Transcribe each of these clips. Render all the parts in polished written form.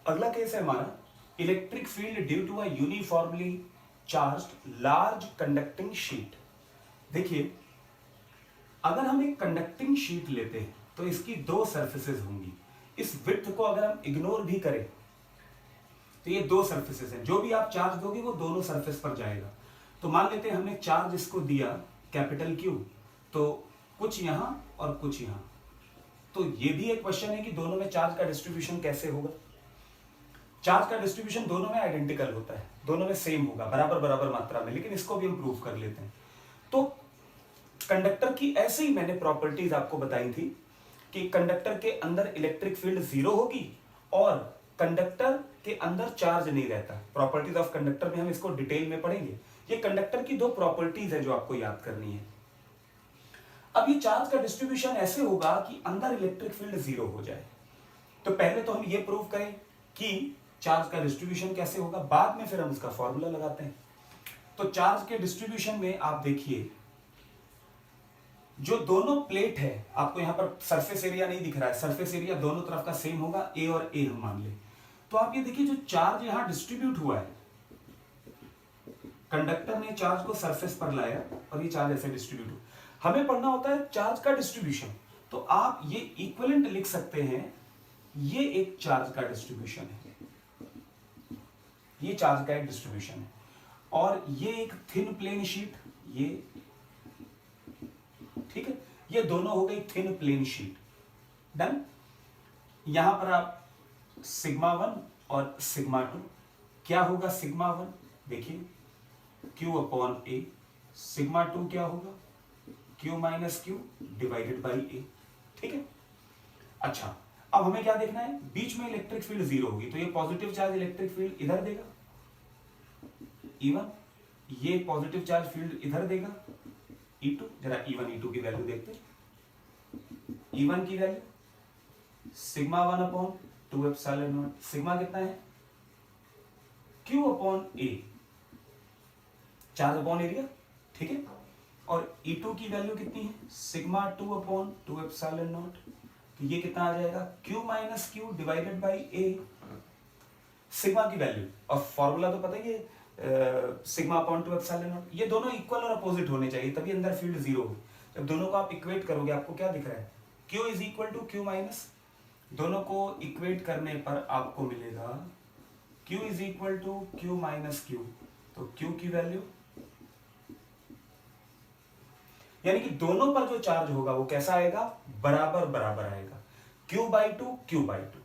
अगला केस है हमारा electric field due to a uniformly charged large conducting sheet. देखिए, अगर हम एक कंडक्टिंग शीट लेते हैं तो इसकी दो सरफेसेस होंगी। इस विड्थ को अगर हम इग्नोर भी करें तो ये दो सरफेसेस हैं, जो भी आप चार्ज दोगे वो दोनों सरफेस पर जाएगा। तो मान लेते हैं हमने चार्ज इसको दिया कैपिटल क्यू, तो कुछ यहां और कुछ यहां। तो ये भी एक क्वेश्चन है कि दोनों में चार्ज का डिस्ट्रीब्यूशन कैसे होगा। चार्ज का डिस्ट्रीब्यूशन दोनों में आइडेंटिकल होता है, दोनों में सेम होगा, बराबर बराबर मात्रा में, लेकिन इसको भी हम प्रूव कर लेते हैं। तो कंडक्टर की ऐसे ही मैंने प्रॉपर्टीज आपको बताई थी कि कंडक्टर के अंदर इलेक्ट्रिक फील्ड 0 होगी और कंडक्टर के अंदर चार्ज नहीं रहता। प्रॉपर्टीज ऑफ कंडक्टर में हम इसको डिटेल में पढ़ेंगे। ये कंडक्टर की दो प्रॉपर्टीज है जो आपको याद करनी है। अब ये चार्ज का डिस्ट्रीब्यूशन ऐसे होगा कि अंदर इलेक्ट्रिक फील्ड 0 हो जाए। तो पहले तो हम ये प्रूव करें कि चार्ज का डिस्ट्रीब्यूशन कैसे होगा, बाद में फिर हम उसका फॉर्मूला लगाते हैं। तो चार्ज के डिस्ट्रीब्यूशन में आप देखिए, जो दोनों प्लेट है, आपको यहां पर सरफेस एरिया नहीं दिख रहा है, सरफेस एरिया दोनों तरफ का सेम होगा, ए और ए हम मान ले। तो आप ये देखिए, जो चार्ज यहां डिस्ट्रीब्यूट हुआ है, कंडक्टर ने चार्ज को सरफेस पर लाया और ये चार्ज ऐसे डिस्ट्रीब्यूट हुआ। हमें पढ़ना होता है चार्ज का डिस्ट्रीब्यूशन, तो आप ये इक्विवेलेंट लिख सकते हैं, ये एक चार्ज का डिस्ट्रीब्यूशन है, ये चार्ज का एक डिस्ट्रीब्यूशन है, और ये एक थिन प्लेन शीट, ये ठीक है, ये दोनों हो गई थिन प्लेन शीट। डन। यहां पर आप सिग्मा 1 और सिग्मा 2, क्या होगा सिग्मा 1, देखिए Q अपॉन A, सिग्मा 2 क्या होगा Q minus Q divided by A। ठीक है। अच्छा, अब हमें क्या देखना है, बीच में इलेक्ट्रिक फील्ड 0 होगी, तो ये पॉजिटिव चार्ज इलेक्ट्रिक फील्ड इधर देगा E1, ये पॉजिटिव चार्ज फील्ड इधर देगा E2। जरा E1 E2 की वैल्यू देखते हैं। E1 की value sigma 1 upon 2 epsilon not, sigma कितना है Q upon A, charge upon area, ठीक है। और E2 की वैल्यू कितनी है, सिग्मा 2 अपॉन 2 एप्सिलॉन नॉट, तो ये कितना आ जाएगा Q minus Q divided by A। Sigma की वैल्यू, और फॉर्मूला तो पता ही है, सिग्मा अपॉन 2 एप्सिलॉन नॉट। ये दोनों इक्वल और अपोजिट होने चाहिए, तभी अंदर फील्ड 0 हो। जब दोनों को आप इक्वेट करोगे, आपको क्या दिख रहा है, Q is equal to Q minus, दोनों को इक्वेट करने पर आपको मिलेगा Q is equal to Q minus Q। तो Q की वैल्यू, यानी कि दोनों पर जो चार्ज होगा वो कैसा आएगा, बराबर बराबर आएगा, Q by 2 Q by 2।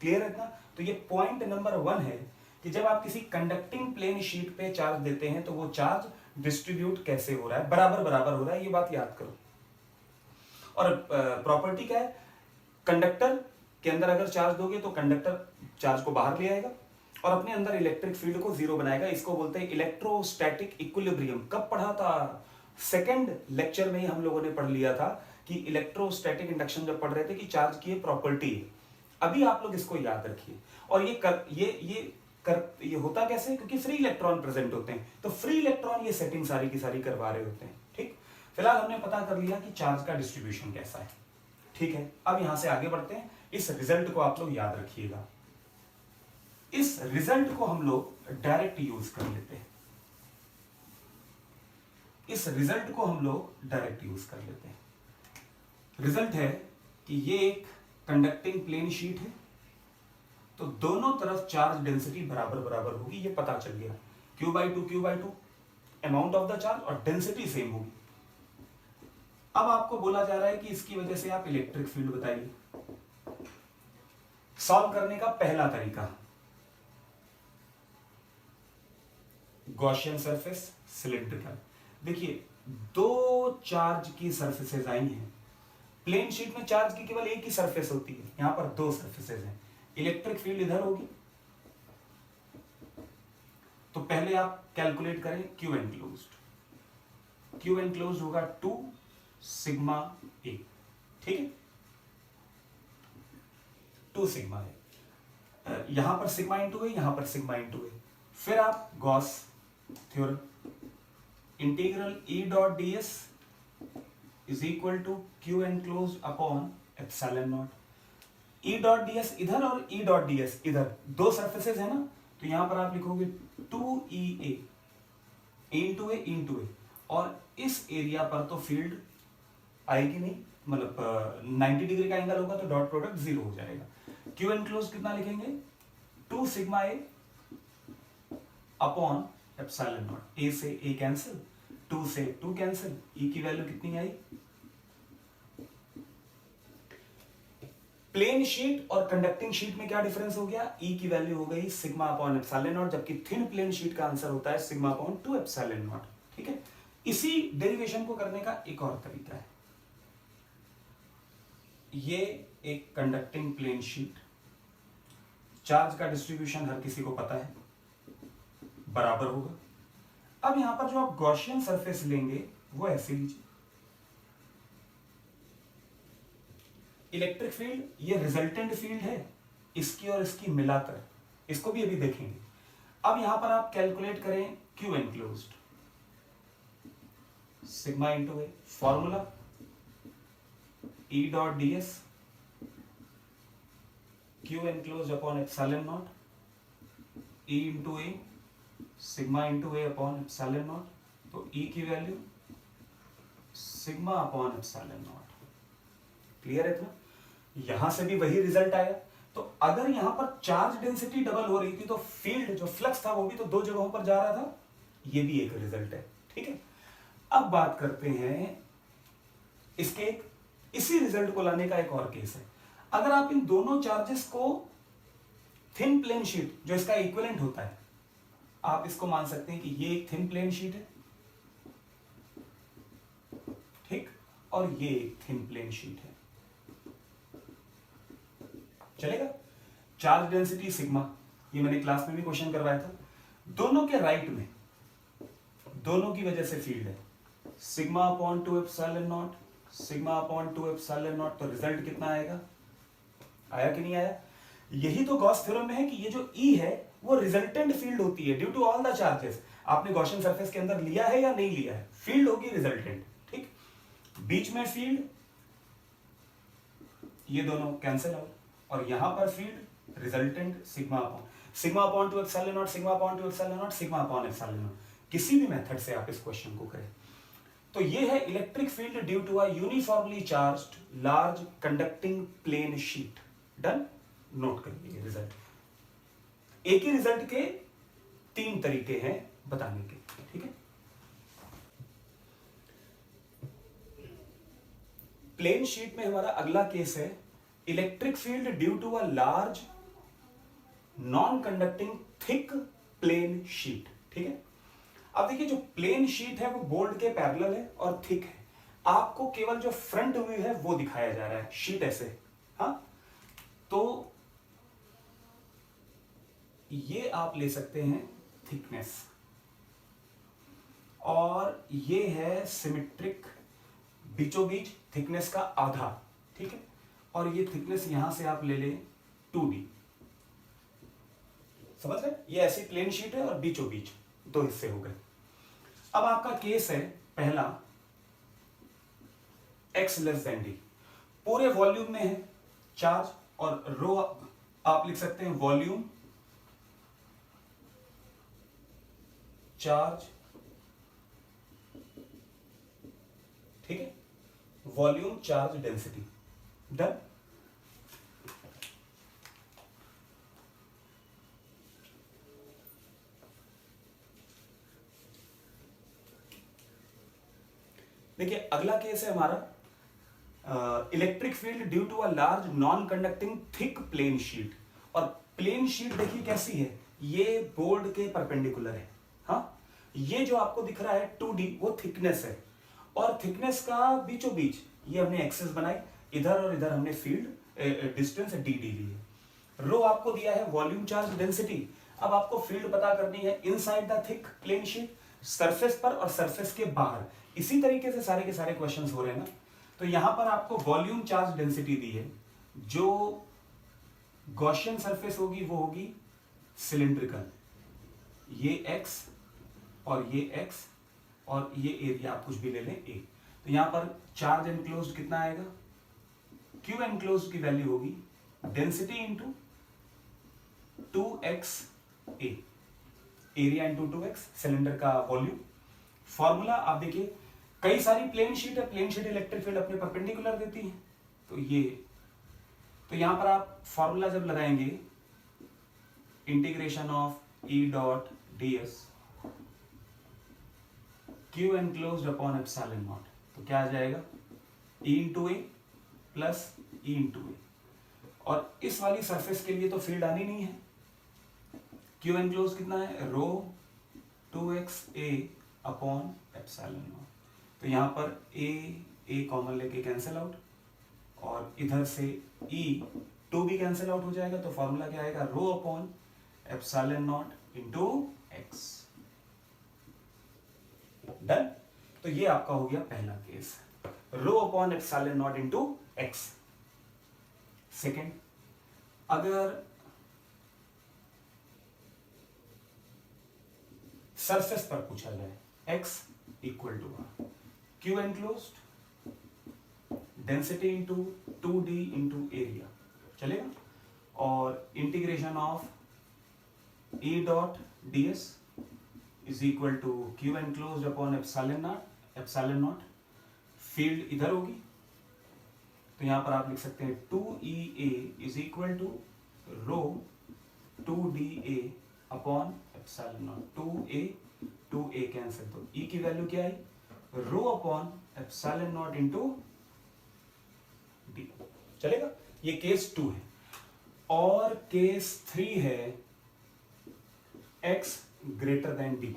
Clear है ना। तो ये पॉइंट नंबर 1 है कि जब आप किसी कंडक्टिंग प्लेन शीट पे चार्ज देते हैं तो वो चार्ज डिस्ट्रीब्यूट कैसे हो रहा है, बराबर बराबर हो रहा है, ये बात याद करो। और प्रॉपर्टी क्या है, कंडक्टर के अंदर अगर चार्ज दोगे तो कंडक्टर चार्ज को बाहर ले आएगा और अपने अंदर इलेक्ट्रिक फील्ड को 0 बनाएगा। इसको बोलते हैं इलेक्ट्रोस्टैटिक इक्विलिब्रियम। कब पढ़ा था, सेकेंड लेक्चर में ही हम लोगों ने पढ़ लिया था कि इलेक्ट्रोस्टैटिक इंडक्शन जब पढ़ रहे थे कि चार्ज की प्रॉपर्टी है। अभी आप लोग इसको याद रखिए। और ये होता कैसे, क्योंकि फ्री इलेक्ट्रॉन प्रेजेंट होते हैं, तो फ्री इलेक्ट्रॉन ये सेटिंग सारी की सारी करवा रहे होते हैं। ठीक, फिलहाल हमने पता कर लिया कि चार्ज का डिस्ट्रीब्यूशन कैसा है। ठीक है, अब यहां से आगे बढ़ते हैं। इस रिजल्ट को आप लोग याद रखिएगा, इस रिजल्ट को हम लोग डायरेक्ट यूज कर लेते हैं, इस रिजल्ट को हम लोग डायरेक्ट यूज कर लेते हैं। रिजल्ट है कि ये एक कंडक्टिंग प्लेन शीट है, तो दोनों तरफ चार्ज डेंसिटी बराबर बराबर होगी, ये पता चल गया। Q by 2 amount of the charge और डेंसिटी सेम होगी। अब आपको बोला जा रहा है कि इसकी वजह से आप इलेक्ट्रिक फील्ड बताइए। सॉल्व करने का पहला तरीका, गॉसियन सरफेस, सिलिंड्रिकल। देखिए, दो चार्ज की सरफेसेस आई हैं। प्लेन शीट में चार्ज की केवल एक ही सरफेस होती है, यहां पर दो सरफेसेस हैं। इलेक्ट्रिक फील्ड इधर होगी, तो पहले आप कैलकुलेट करें Q एनक्लोज्ड। Q एनक्लोज्ड होगा 2 सिग्मा A। ठीक है, 2 सिग्मा A, यहां पर सिग्मा इंटू है, यहां पर सिग्मा इंटू है। फिर आप Gauss theorem, integral E dot ds is equal to Q enclosed upon epsilon naught. E dot D S इधर और ई डॉट डी एस इधर, दो सर्फेसेस है ना, तो यहां पर आप लिखोगे 2EA इंटू ए, और इस एरिया पर तो फील्ड आएगी नहीं, मतलब 90 डिग्री का एंगल होगा तो डॉट प्रोडक्ट 0 हो जाएगा। क्यू एनक्लोज कितना लिखेंगे, 2 sigma a upon epsilon not, a से ए कैंसिल, 2 से 2 कैंसिल, ई की वैल्यू कितनी आई। प्लेन शीट और कंडक्टिंग शीट में क्या डिफरेंस हो गया, ई की वैल्यू हो गई सिग्मा अपॉन एप्सिलॉन नॉट, जबकि थिन प्लेन शीट का आंसर होता है सिग्मा अपॉन 2 एप्सिलॉन नॉट। ठीक है, इसी डेरिवेशन को करने का एक और तरीका है, ये एक कंडक्टिंग प्लेन शीट, चार्ज का डिस्ट्रीब्यूशन हर किसी को पता है, बराबर होगा। अब यहां पर जो आप गॉसियन सरफेस लेंगे वो ऐसे लीजिए, इलेक्ट्रिक फील्ड ये रिजल्टेंट फील्ड है इसकी और इसकी मिलाकर, इसको भी अभी देखेंगे। अब यहां पर आप कैलकुलेट करें Q enclosed, sigma into A, formula E dot D S Q enclosed upon epsilon naught, E into A sigma into A upon epsilon not, तो ई की value sigma upon epsilon not. Clear है इतना, यहां से भी वही result आया। तो अगर यहां पर चार्ज डेंसिटी डबल हो रही थी तो फील्ड जो फ्लक्स था वो भी तो दो जगहों पर जा रहा था, ये भी एक रिजल्ट है। ठीक है, अब बात करते हैं इसके इसी रिजल्ट को लाने का एक और केस है। अगर आप इन दोनों चार्जेस को थिन प्लेन शीट जो इसका इक्विवेलेंट होता है, आप इसको मान सकते हैं कि ये एक थिन प्लेन शीट है, ठीक, और ये एक थिन प्लेन शीट है, चलेगा। चार्ज डेंसिटी सिग्मा, ये मैंने क्लास में भी क्वेश्चन करवाया था, दोनों के राइट में दोनों की वजह से फील्ड है sigma upon 2 epsilon not, sigma upon 2 epsilon not, तो रिजल्ट कितना आएगा, आया कि नहीं आया। यही तो गॉस थ्योरम में है कि ये जो ई है वो रिजल्टेंट फील्ड होती है due to all the charges. आपने गॉसियन सरफेस के अंदर लिया है या नहीं लिया है, फील्ड होगी रिजल्टेंट। ठीक, बीच में फील्ड, ये दोनों कैंसिल आउट, और यहां पर field resultant sigma upon 2 epsilon not, sigma upon 2 epsilon not, sigma upon epsilon not. किसी भी मेथड से आप इस क्वेश्चन को करें तो ये है electric field due to a uniformly charged large conducting plane sheet. Done, note करिए रिजल्ट। एक ही रिजल्ट के 3 तरीके हैं बताने के। ठीक है, प्लेन शीट में हमारा अगला केस है electric field due to a large non conducting thick plane sheet. ठीक है, अब देखिए जो प्लेन शीट है वो बोर्ड के पैरेलल है और थिक है, आपको केवल जो फ्रंट व्यू है वो दिखाया जा रहा है, शीट ऐसे। हाँ, तो ये आप ले सकते हैं थिकनेस, और ये है सिमेट्रिक, बीचों बीच थिकनेस का आधा। ठीक है, और ये थिकनेस यहां से आप ले लें 2D, समझ रहे, ये ऐसी प्लेन शीट है और बीचों बीच 2 हिस्से हो गए। अब आपका केस है पहला x लेस देन डी, पूरे वॉल्यूम में है चार्ज, और रो आप लिख सकते हैं वॉल्यूम चार्ज। ठीक है, वॉल्यूम चार्ज डेंसिटी। डन, देखिए अगला केस है हमारा electric field due to a large non conducting thick plane sheet. और प्लेन शीट देखिए कैसी है, ये बोर्ड के परपेंडिकुलर है। हाँ, ये जो आपको दिख रहा है 2D वो थिकनेस है, और थिकनेस का बीचों बीच ये हमने एक्सेस बनाई, इधर और इधर हमने फील्ड डिस्टेंस डी ली है। रो आपको दिया है वॉल्यूम चार्ज डेंसिटी। अब आपको फील्ड पता करनी है inside the thick plane sheet, surface पर और सरफेस के बाहर। इसी तरीके से सारे के सारे क्वेश्चंस हो रहे हैं ना। तो यहां पर आपको वॉल्यूम चार्ज डेंसिटी दी है, जो गॉसियन सरफेस होगी वो होगी सिलिंड्रिकल, ये x और ये x, और ये एरिया आप कुछ भी ले लें a। तो यहां पर चार्ज एनक्लोज्ड कितना आएगा, क्यू एनक्लोज्ड की वैल्यू होगी डेंसिटी इंटू 2x ए, एरिया इंटू 2x, सिलेंडर का वॉल्यूम। फॉर्मूला आप देखिए, कई सारी प्लेन शीट है, प्लेन शीट इलेक्ट्रिक फील्ड अपने परपेंडिकुलर देती है, तो ये, तो यहां पर आप फॉर्मूला जब लगाएंगे, integration of E dot D S Q enclosed upon epsilon not, तो क्या आ जाएगा, ई इंटू ए प्लस ई इंटू ए। और इस वाली सरफेस के लिए तो फील्ड आनी नहीं है, क्यू एनक्लोज कितना है, रो 2xa अपॉन एप्सिलॉन नॉट, तो यहां पर ए कॉमन लेके कैंसिल आउट, और इधर से E2 भी कैंसिल आउट हो जाएगा, तो फॉर्मूला क्या आएगा, rho upon epsilon not into X. Done. तो ये आपका हो गया पहला case, rho upon epsilon not into X. Second, अगर सरफेस पर पूछा जाए, x equal to R, Q enclosed, density into 2d into area, चलेगा, और integration of E dot D S is equal to Q enclosed upon epsilon naught, field इधर होगी, तो यहां पर आप लिख सकते हैं 2EA is equal to rho 2DA upon epsilon not, 2A cancel, तो E की वैल्यू क्या आई, rho upon epsilon not into D, चलेगा। ये केस 2 है। और केस 3 है x greater than d,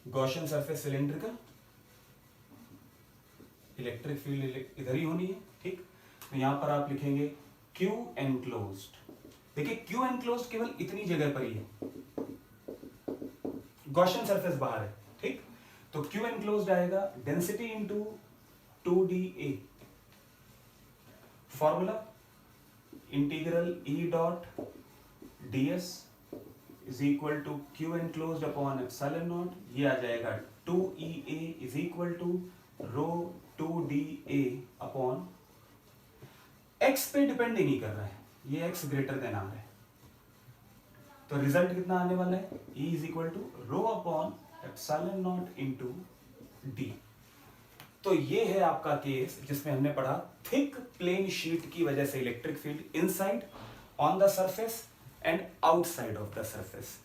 Gaussian surface cylindrical, electric field इधर ही होनी है, ठीक। तो यहां पर आप लिखेंगे Q एनक्लोज्ड, देखिए Q एनक्लोज्ड केवल इतनी जगह पर ही है, गॉसियन सरफेस बाहर है, ठीक। तो Q एनक्लोज्ड आएगा density into 2dA, formula integral E dot ds is equal to Q enclosed upon epsilon naught, ये आ जाएगा 2EA is equal to rho 2DA upon, x पे डिपेंड ही नहीं कर रहा है, ये x ग्रेटर देन आर है, तो रिजल्ट कितना आने वाला है, E is equal to rho upon epsilon not into D. तो ये है आपका केस जिसमें हमने पढ़ा थिक प्लेन शीट की वजह से electric field inside on the surface and outside of the surface.